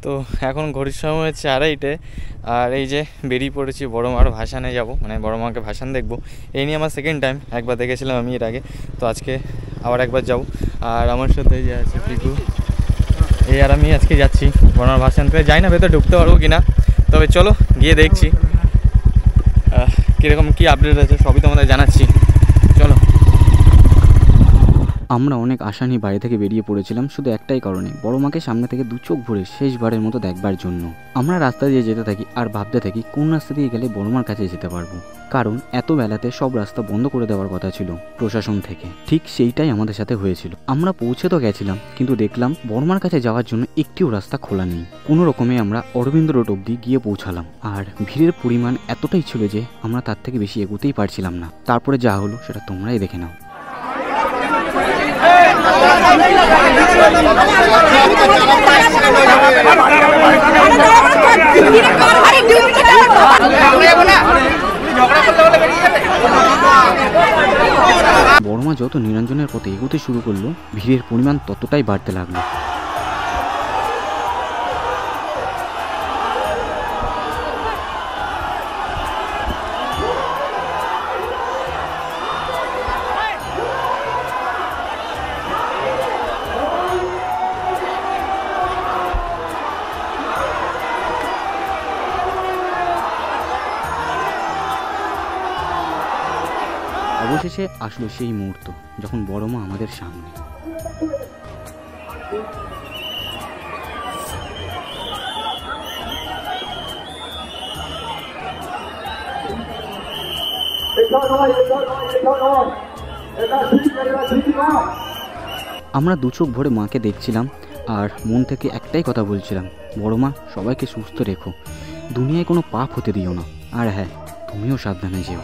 তো এখন ঘড়ির সময় হচ্ছে 2:30, আর এই যে বেরিয়ে পড়েছি বড় মার ভাসানে যাব, মানে বড় মাকে ভাসান দেখবো। এই নিয়ে আমার সেকেন্ড টাইম, একবার দেখেছিলাম আমি এর আগে, তো আজকে আবার একবার যাব। আর আমার সাথে যে আছে পিকু, এই আর আমি আজকে যাচ্ছি বড় মার ভাসানতে। যাই না ভেতরে ঢুকতে পারবো কিনা, তবে চলো গিয়ে দেখছি কীরকম কী আপডেট আছে, সবই তোমাদের জানাচ্ছি। চলো। আমরা অনেক আশা নিয়ে বাড়ি থেকে বেরিয়ে পড়েছিলাম শুধু একটাই কারণে, বড় মাকে সামনে থেকে দু চোখ ভরে শেষবারের মতো দেখবার জন্য। আমরা রাস্তা দিয়ে যেতে থাকি আর ভাবতে থাকি কোন রাস্তা দিয়ে গেলে বড় মার কাছে যেতে পারবো, কারণ এত বেলাতে সব রাস্তা বন্ধ করে দেওয়ার কথা ছিল প্রশাসন থেকে। ঠিক সেইটাই আমাদের সাথে হয়েছিল। আমরা পৌঁছে তো গেছিলাম, কিন্তু দেখলাম বড় মার কাছে যাওয়ার জন্য একটিও রাস্তা খোলা নেই। কোনো রকমে আমরা অরবিন্দ রোড অব্দি গিয়ে পৌঁছালাম, আর ভিড়ের পরিমাণ এতটাই ছিল যে আমরা তার থেকে বেশি এগোতেই পারছিলাম না। তারপরে যা হলো সেটা তোমরাই দেখে নাও। বড়মা যত নিরঞ্জনের পথে এগোতে শুরু করলো, ভিড়ের পরিমাণ ততটাই বাড়তে লাগলো। অবশেষে আসলো সেই মুহূর্ত যখন বড় মা আমাদের সামনে। আমরা দু চোখ ভরে মাকে দেখছিলাম আর মন থেকে একটাই কথা বলছিলাম, বড় মা সবাইকে সুস্থ রেখো, দুনিয়ায় কোনো পাপ হতে দিও না, আর হ্যাঁ তুমিও সাবধানে যেও।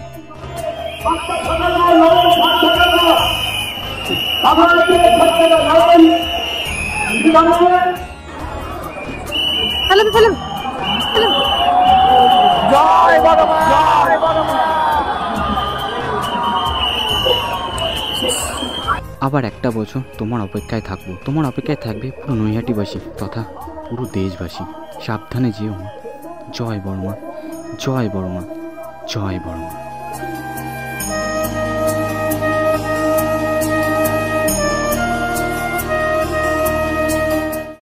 আবার একটা বছর তোমার অপেক্ষায় থাকবো, তোমার অপেক্ষায় থাকবে পুরো নৈহাটিবাসী তথা পুরো দেশবাসী। সাবধানে যেও মা। জয় বড় মা, জয় বড় মা, জয় বড় মা।